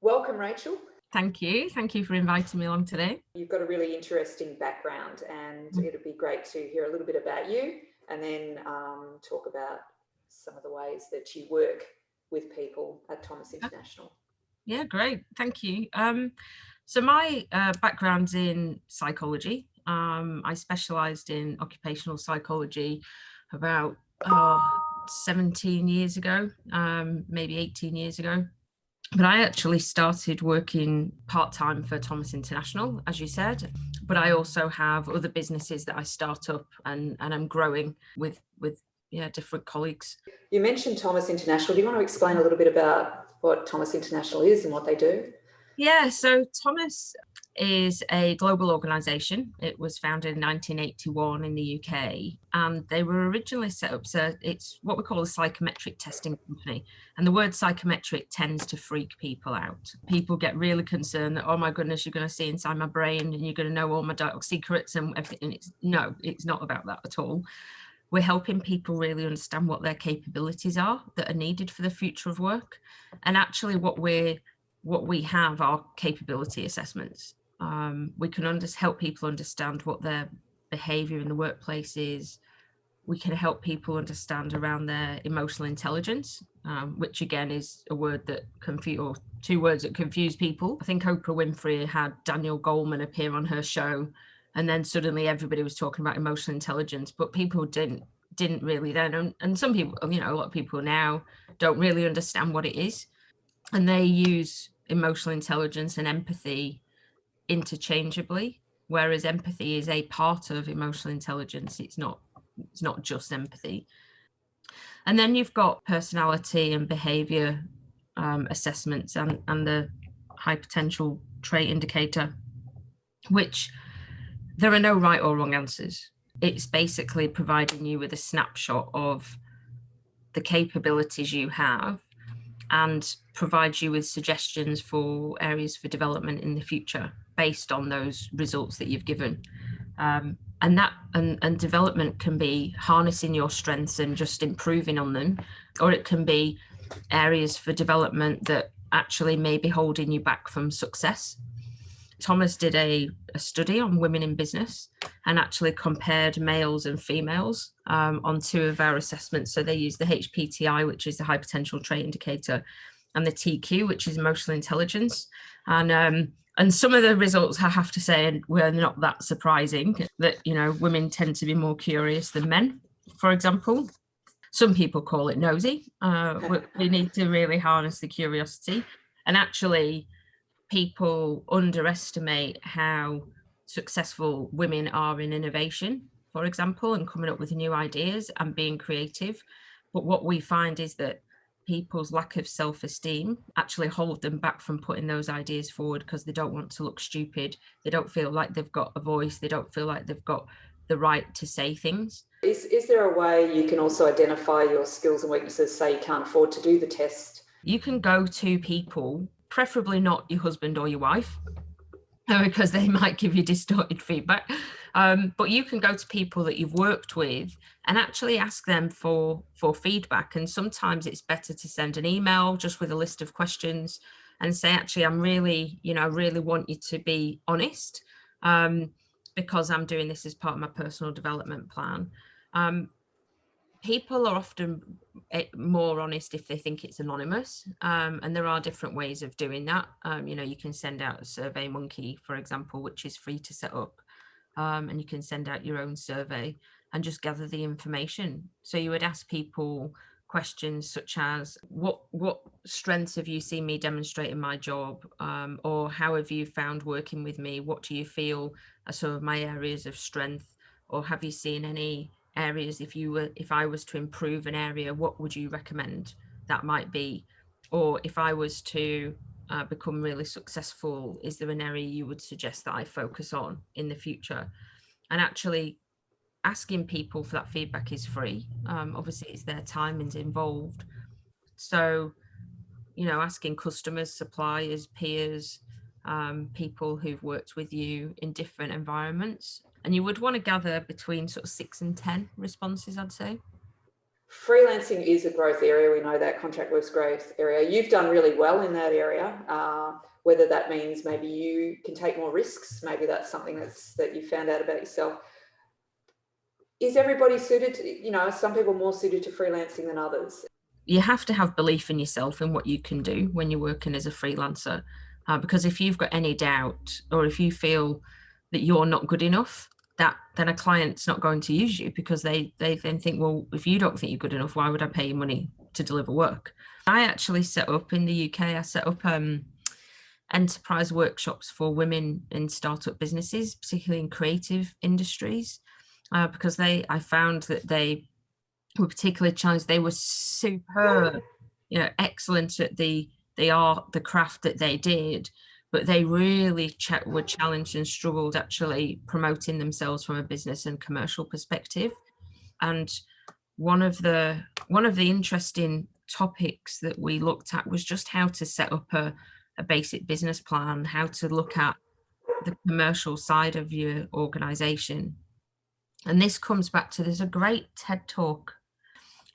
Welcome, Rachel. Thank you. Thank you for inviting me along today. You've got a really interesting background, and it'd be great to hear a little bit about you and then talk about some of the ways that you work with people at Thomas International. Yeah, great. Thank you. So my background's in psychology. I specialised in occupational psychology about 17 years ago, maybe 18 years ago. But I actually started working part-time for Thomas International, as you said. But I also have other businesses that I start up and I'm growing with different colleagues. You mentioned Thomas International. Do you want to explain a little bit about what Thomas International is and what they do? Yeah, so Thomas is a global organisation. It was founded in 1981 in the UK, and they were originally set up, so it's what we call a psychometric testing company. And the word psychometric tends to freak people out. People get really concerned that, oh my goodness, you're going to see inside my brain and you're going to know all my dark secrets and everything. It's not about that at all. We're helping people really understand what their capabilities are that are needed for the future of work. And actually what we have are capability assessments. We can help people understand what their behavior in the workplace is. We can help people understand around their emotional intelligence, which again is a word that or two words that confuse people. I think Oprah Winfrey had Daniel Goleman appear on her show, and then suddenly everybody was talking about emotional intelligence, but people didn't really then. And some people, a lot of people now don't really understand what it is. And they use emotional intelligence and empathy interchangeably, whereas empathy is a part of emotional intelligence. It's not just empathy. And then you've got personality and behavior assessments and the high potential trait indicator, which there are no right or wrong answers. It's basically providing you with a snapshot of the capabilities you have and provides you with suggestions for areas for development in the future based on those results that you've given. And development can be harnessing your strengths and just improving on them, or it can be areas for development that actually may be holding you back from success. Thomas did a study on women in business and actually compared males and females on two of our assessments. So they used the HPTI, which is the high potential trait indicator, and the TQ, which is emotional intelligence. And some of the results, I have to say, were not that surprising, that, women tend to be more curious than men, for example. Some people call it nosy. We need to really harness the curiosity. And actually, people underestimate how successful women are in innovation, for example, and coming up with new ideas and being creative. But what we find is that people's lack of self-esteem actually hold them back from putting those ideas forward because they don't want to look stupid. They don't feel like they've got a voice. They don't feel like they've got the right to say things. Is there a way you can also identify your skills and weaknesses, say you can't afford to do the test? You can go to people, preferably not your husband or your wife, because they might give you distorted feedback. But you can go to people that you've worked with and actually ask them for feedback. And sometimes it's better to send an email just with a list of questions and say, actually, I really want you to be honest, because I'm doing this as part of my personal development plan. People are often more honest if they think it's anonymous, and there are different ways of doing that. You can send out a Survey Monkey, for example, which is free to set up, and you can send out your own survey and just gather the information. So you would ask people questions such as, what strengths have you seen me demonstrate in my job, or how have you found working with me? What do you feel are some of my areas of strength, or have you seen any areas, if I was to improve an area, what would you recommend that might be? Or if I was to become really successful, is there an area you would suggest that I focus on in the future? And actually asking people for that feedback is free. Obviously it's their time is involved. So, asking customers, suppliers, peers, people who've worked with you in different environments. And you would want to gather between sort of 6 and 10 responses, I'd say. Freelancing is a growth area. We know that contract work's growth area. You've done really well in that area. Whether that means maybe you can take more risks, maybe that's something that you found out about yourself. Is everybody suited to, you know, some people more suited to freelancing than others? You have to have belief in yourself and what you can do when you're working as a freelancer. Because if you've got any doubt, or if you feel that you're not good enough, then a client's not going to use you, because they then think, well, if you don't think you're good enough, why would I pay you money to deliver work? I actually set up in the UK, I set up enterprise workshops for women in startup businesses, particularly in creative industries, because I found that they were particularly challenged. They were superb, excellent at the art, the craft that they did, but they really were challenged and struggled actually promoting themselves from a business and commercial perspective. And one of the interesting topics that we looked at was just how to set up a basic business plan, how to look at the commercial side of your organization. And this comes back to, there's a great TED talk,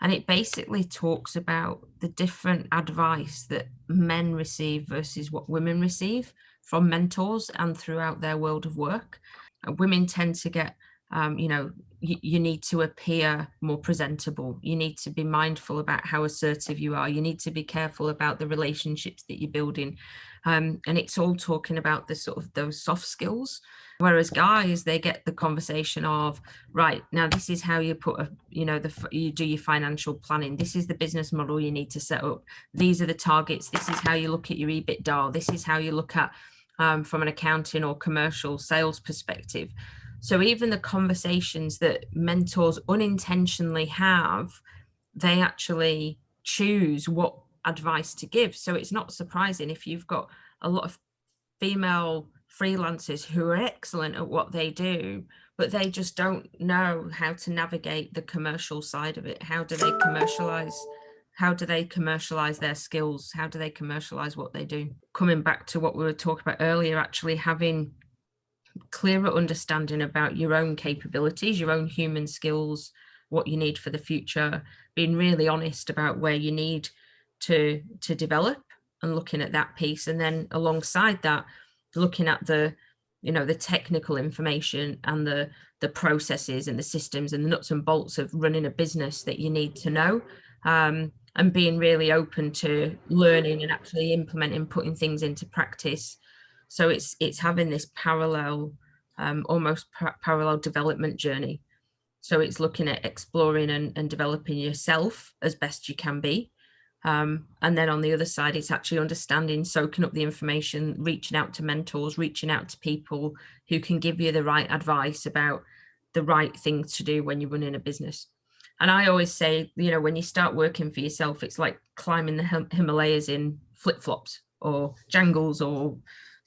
and it basically talks about the different advice that men receive versus what women receive from mentors and throughout their world of work. Women tend to get, you need to appear more presentable. You need to be mindful about how assertive you are. You need to be careful about the relationships that you're building. And it's all talking about the sort of those soft skills. Whereas guys, they get the conversation of, right, now this is how you put you do your financial planning. This is the business model you need to set up. These are the targets. This is how you look at your EBITDA. This is how you look at from an accounting or commercial sales perspective. So even the conversations that mentors unintentionally have, they actually choose what advice to give. So it's not surprising if you've got a lot of female freelancers who are excellent at what they do, but they just don't know how to navigate the commercial side of it. How do they commercialize? How do they commercialize their skills? How do they commercialize what they do? Coming back to what we were talking about earlier, actually having clearer understanding about your own capabilities, your own human skills, what you need for the future, being really honest about where you need to develop and looking at that piece. And then alongside that, looking at the technical information and the processes and the systems and the nuts and bolts of running a business that you need to know, and being really open to learning and actually implementing, putting things into practice. So it's having this parallel, almost parallel development journey. So it's looking at exploring and developing yourself as best you can be. And then on the other side, it's actually understanding, soaking up the information, reaching out to mentors, reaching out to people who can give you the right advice about the right things to do when you're running a business. And I always say, when you start working for yourself, it's like climbing the Himalayas in flip-flops or jangles or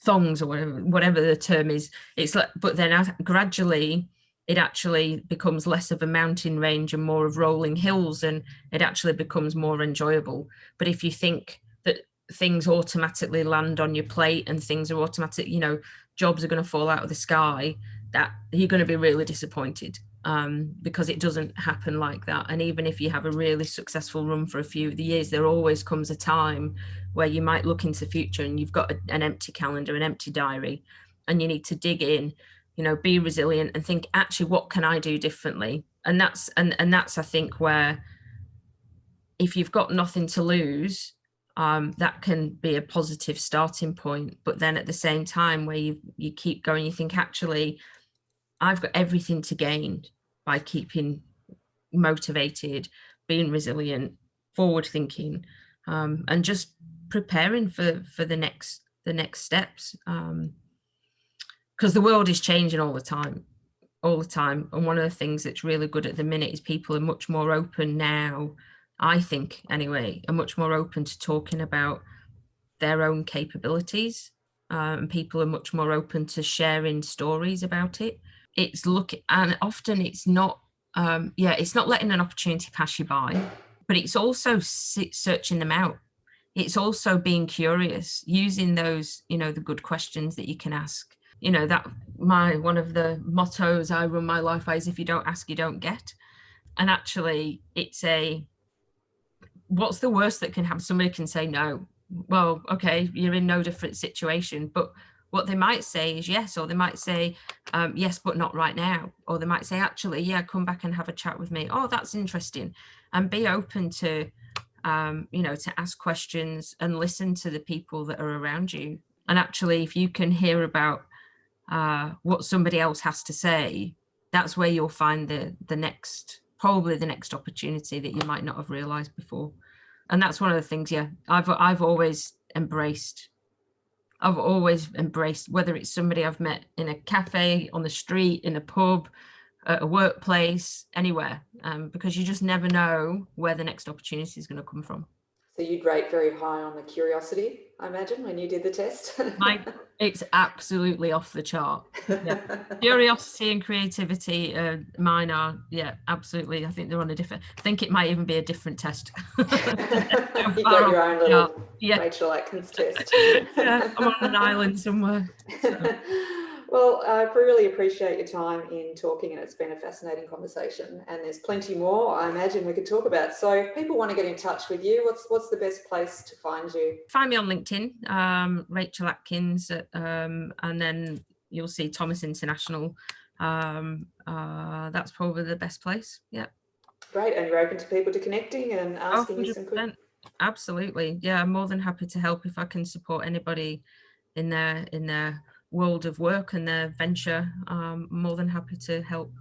thongs or whatever the term is. It's like, but then gradually it actually becomes less of a mountain range and more of rolling hills, and it actually becomes more enjoyable. But if you think that things automatically land on your plate and things are automatic, jobs are going to fall out of the sky, that you're going to be really disappointed, because it doesn't happen like that. And even if you have a really successful run for a few years, there always comes a time where you might look into the future and you've got an empty calendar, an empty diary, and you need to dig in, be resilient and think, actually, what can I do differently? And that's I think where, if you've got nothing to lose, that can be a positive starting point. But then at the same time, where you keep going, you think, actually, I've got everything to gain by keeping motivated, being resilient, forward thinking, and just preparing for the next steps. Because the world is changing all the time. And one of the things that's really good at the minute is people are much more open now, I think anyway, are much more open to talking about their own capabilities. And people are much more open to sharing stories about it. And often it's not, it's not letting an opportunity pass you by, but it's also searching them out. It's also being curious, using those, the good questions that you can ask. That one of the mottos I run my life by is, if you don't ask, you don't get. And actually, what's the worst that can happen? Somebody can say no. Well, okay, you're in no different situation, but what they might say is yes, or they might say yes, but not right now. Or they might say, actually, yeah, come back and have a chat with me. Oh, that's interesting. And be open to, to ask questions and listen to the people that are around you. And actually, if you can hear about what somebody else has to say, that's where you'll find probably the next opportunity that you might not have realized before. And that's one of the things, yeah, I've always embraced, whether it's somebody I've met in a cafe, on the street, in a pub, at a workplace, anywhere, because you just never know where the next opportunity is going to come from. So you'd rate very high on the curiosity, I imagine, when you did the test. It's absolutely off the chart. Yeah. Curiosity and creativity, mine are, yeah, absolutely. I think they're on a different, I think it might even be a different test. You got your own little Rachel Atkins test. Yeah, I'm on an island somewhere. So. Well, I really appreciate your time in talking, and it's been a fascinating conversation, and there's plenty more I imagine we could talk about. So if people want to get in touch with you, what's the best place to find you? Find me on LinkedIn, Rachel Atkins, and then you'll see Thomas International. That's probably the best place. Yeah. Great. And you're open to people to connecting and asking you some questions? Absolutely. Yeah, I'm more than happy to help if I can support anybody in their world of work and their venture. I'm more than happy to help.